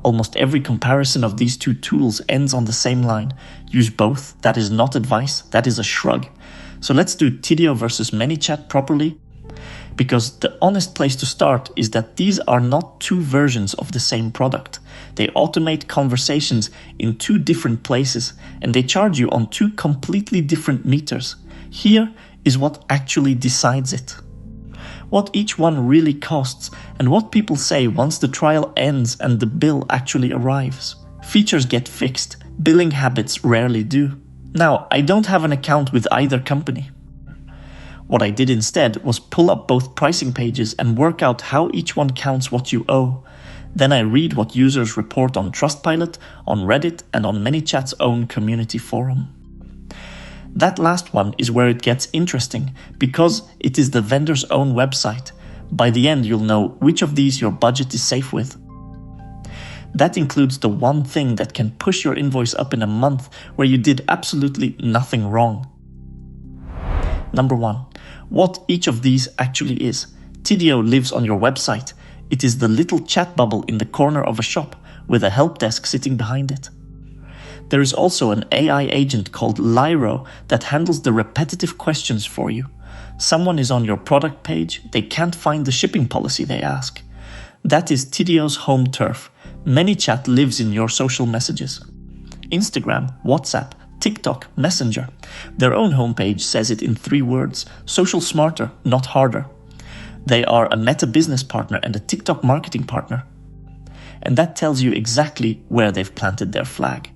Almost every comparison of these two tools ends on the same line. Use both. That is not advice. That is a shrug. So let's do Tidio versus Manychat properly. Because the honest place to start is that these are not two versions of the same product. They automate conversations in two different places, and they charge you on two completely different meters. Here is what actually decides it. What each one really costs, and what people say once the trial ends and the bill actually arrives. Features get fixed, billing habits rarely do. Now, I don't have an account with either company. What I did instead was pull up both pricing pages and work out how each one counts what you owe. Then I read what users report on Trustpilot, on Reddit, and on Manychat's own community forum. That last one is where it gets interesting, because it is the vendor's own website. By the end, you'll know which of these your budget is safe with. That includes the one thing that can push your invoice up in a month where you did absolutely nothing wrong. Number 1. What each of these actually is. Tidio lives on your website. It is the little chat bubble in the corner of a shop with a help desk sitting behind it. There is also an AI agent called Lyro that handles the repetitive questions for you. Someone is on your product page, they can't find the shipping policy they ask. That is Tidio's home turf. Manychat lives in your social messages. Instagram, WhatsApp, TikTok, Messenger. Their own homepage says it in 3 words: social smarter, not harder. They are a Meta business partner and a TikTok marketing partner. And that tells you exactly where they've planted their flag.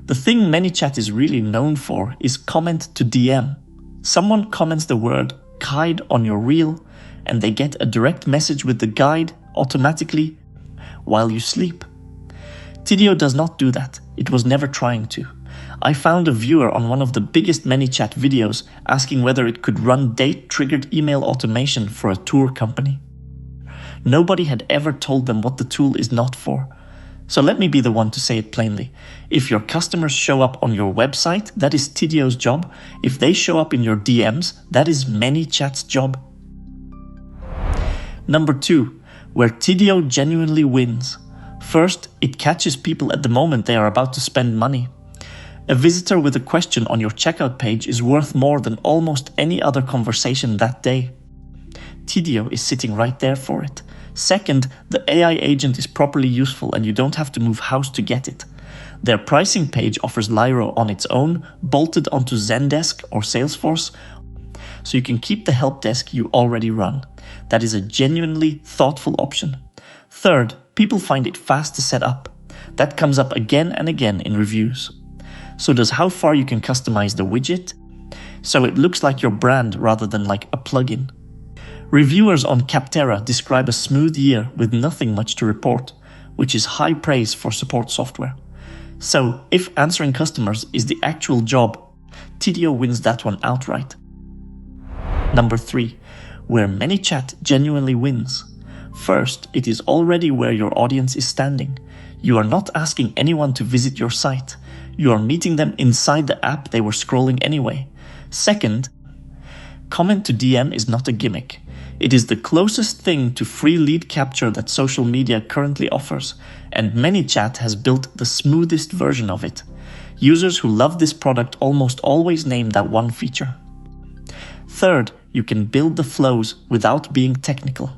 The thing Manychat is really known for is comment to DM. Someone comments the word guide on your reel, and they get a direct message with the guide automatically while you sleep. Tidio does not do that. It was never trying to. I found a viewer on one of the biggest Manychat videos asking whether it could run date-triggered email automation for a tour company. Nobody had ever told them what the tool is not for. So let me be the one to say it plainly. If your customers show up on your website, that is Tidio's job. If they show up in your DMs, that is Manychat's job. Number 2, where Tidio genuinely wins. First, it catches people at the moment they are about to spend money. A visitor with a question on your checkout page is worth more than almost any other conversation that day. Tidio is sitting right there for it. Second, the AI agent is properly useful and you don't have to move house to get it. Their pricing page offers Lyro on its own, bolted onto Zendesk or Salesforce, so you can keep the help desk you already run. That is a genuinely thoughtful option. Third, people find it fast to set up. That comes up again and again in reviews. So does how far you can customize the widget, so it looks like your brand rather than like a plugin. Reviewers on Capterra describe a smooth year with nothing much to report, which is high praise for support software. So if answering customers is the actual job, Tidio wins that one outright. Number 3, where Manychat genuinely wins. First, it is already where your audience is standing. You are not asking anyone to visit your site. You are meeting them inside the app they were scrolling anyway. Second, comment to DM is not a gimmick. It is the closest thing to free lead capture that social media currently offers, and Manychat has built the smoothest version of it. Users who love this product almost always name that one feature. Third, you can build the flows without being technical.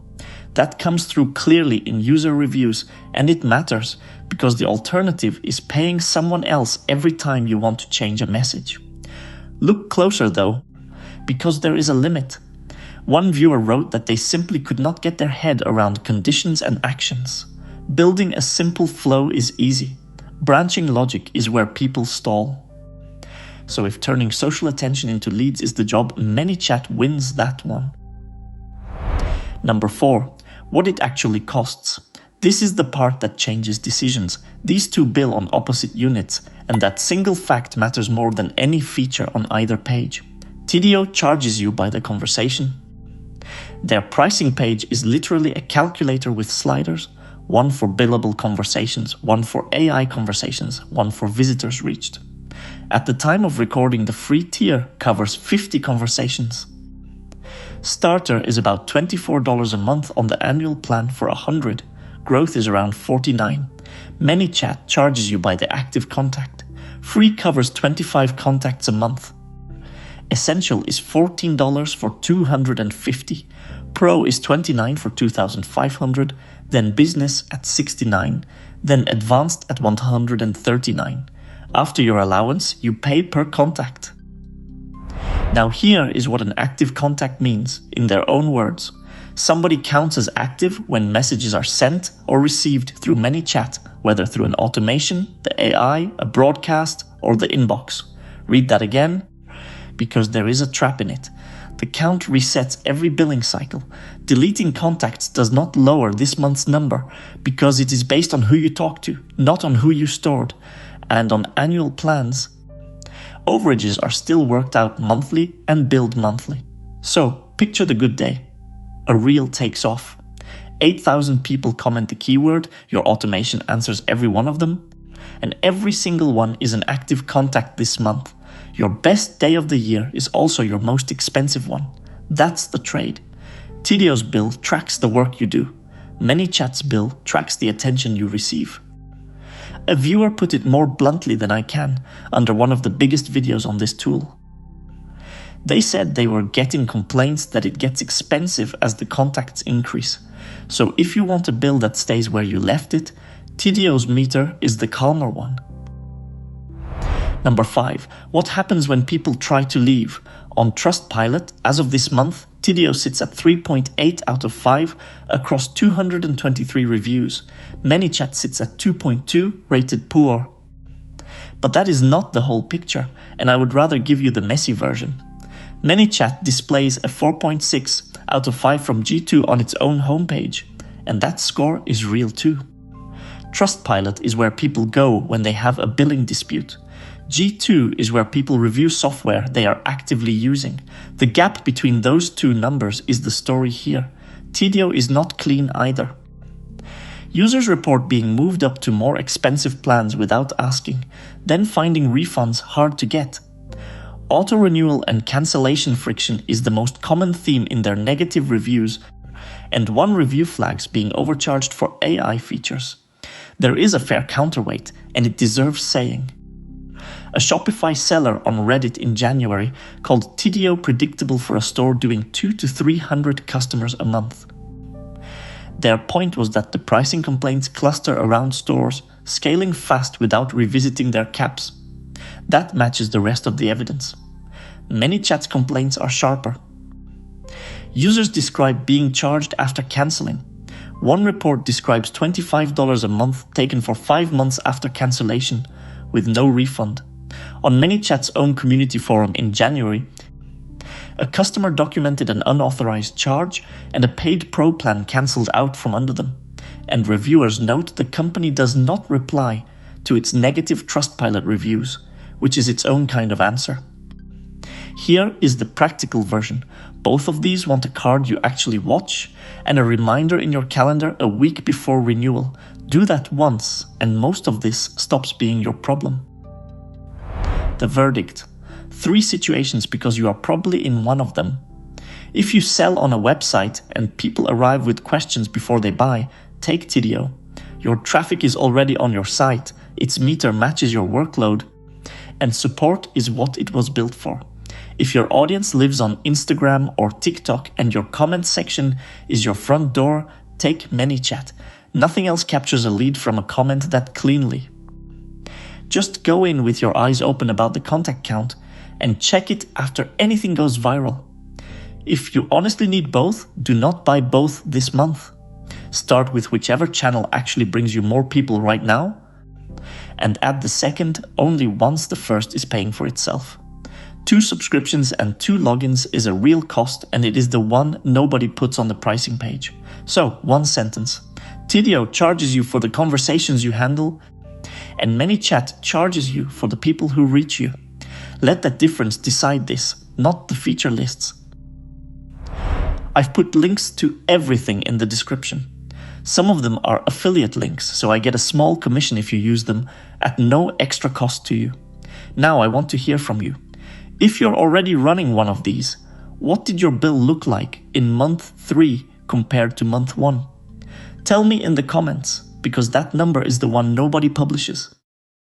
That comes through clearly in user reviews, and it matters because the alternative is paying someone else every time you want to change a message. Look closer though, because there is a limit. One viewer wrote that they simply could not get their head around conditions and actions. Building a simple flow is easy. Branching logic is where people stall. So if turning social attention into leads is the job, Manychat wins that one. Number 4, what it actually costs. This is the part that changes decisions. These two bill on opposite units, and that single fact matters more than any feature on either page. Tidio charges you by the conversation. Their pricing page is literally a calculator with sliders, one for billable conversations, one for AI conversations, one for visitors reached. At the time of recording, the free tier covers 50 conversations. Starter is about $24 a month on the annual plan for 100. Growth is around 49. Manychat charges you by the active contact. Free covers 25 contacts a month. Essential is $14 for 250. Pro is $29 for 2,500, then Business at $69, then Advanced at $139. After your allowance, you pay per contact. Now here is what an active contact means, in their own words. Somebody counts as active when messages are sent or received through Manychat, whether through an automation, the AI, a broadcast, or the inbox. Read that again, because there is a trap in it. The count resets every billing cycle. Deleting contacts does not lower this month's number, because it is based on who you talk to, not on who you stored. And on annual plans, overages are still worked out monthly and billed monthly. So, picture the good day. A reel takes off. 8,000 people comment the keyword, your automation answers every one of them, and every single one is an active contact this month. Your best day of the year is also your most expensive one. That's the trade. Tidio's bill tracks the work you do. Manychat's bill tracks the attention you receive. A viewer put it more bluntly than I can under one of the biggest videos on this tool. They said they were getting complaints that it gets expensive as the contacts increase. So if you want a bill that stays where you left it, Tidio's meter is the calmer one. Number 5. What happens when people try to leave? On Trustpilot, as of this month, Tidio sits at 3.8 out of 5 across 223 reviews. Manychat sits at 2.2, rated poor. But that is not the whole picture, and I would rather give you the messy version. Manychat displays a 4.6 out of 5 from G2 on its own homepage, and that score is real too. Trustpilot is where people go when they have a billing dispute. G2 is where people review software they are actively using. The gap between those two numbers is the story here. Tidio is not clean either. Users report being moved up to more expensive plans without asking, then finding refunds hard to get. Auto-renewal and cancellation friction is the most common theme in their negative reviews, and one review flags being overcharged for AI features. There is a fair counterweight, and it deserves saying. A Shopify seller on Reddit in January called Tidio predictable for a store doing 200 to 300 customers a month. Their point was that the pricing complaints cluster around stores scaling fast without revisiting their caps. That matches the rest of the evidence. Manychat's complaints are sharper. Users describe being charged after canceling. One report describes $25 a month taken for 5 months after cancellation, with no refund. On Manychat's own community forum in January, a customer documented an unauthorized charge and a paid pro plan cancelled out from under them, and reviewers note the company does not reply to its negative Trustpilot reviews, which is its own kind of answer. Here is the practical version. Both of these want a card you actually watch and a reminder in your calendar a week before renewal. Do that once, and most of this stops being your problem. The verdict. 3 situations because you are probably in one of them. If you sell on a website and people arrive with questions before they buy, take Tidio. Your traffic is already on your site, its meter matches your workload, and support is what it was built for. If your audience lives on Instagram or TikTok and your comment section is your front door, take Manychat. Nothing else captures a lead from a comment that cleanly. Just go in with your eyes open about the contact count and check it after anything goes viral. If you honestly need both, do not buy both this month. Start with whichever channel actually brings you more people right now, and add the second only once the first is paying for itself. 2 subscriptions and 2 logins is a real cost, and it is the one nobody puts on the pricing page. So, one sentence. Tidio charges you for the conversations you handle, and Manychat charges you for the people who reach you. Let that difference decide this, not the feature lists. I've put links to everything in the description. Some of them are affiliate links, so I get a small commission if you use them at no extra cost to you. Now I want to hear from you. If you're already running one of these, what did your bill look like in month 3 compared to month 1? Tell me in the comments. because that number is the one nobody publishes.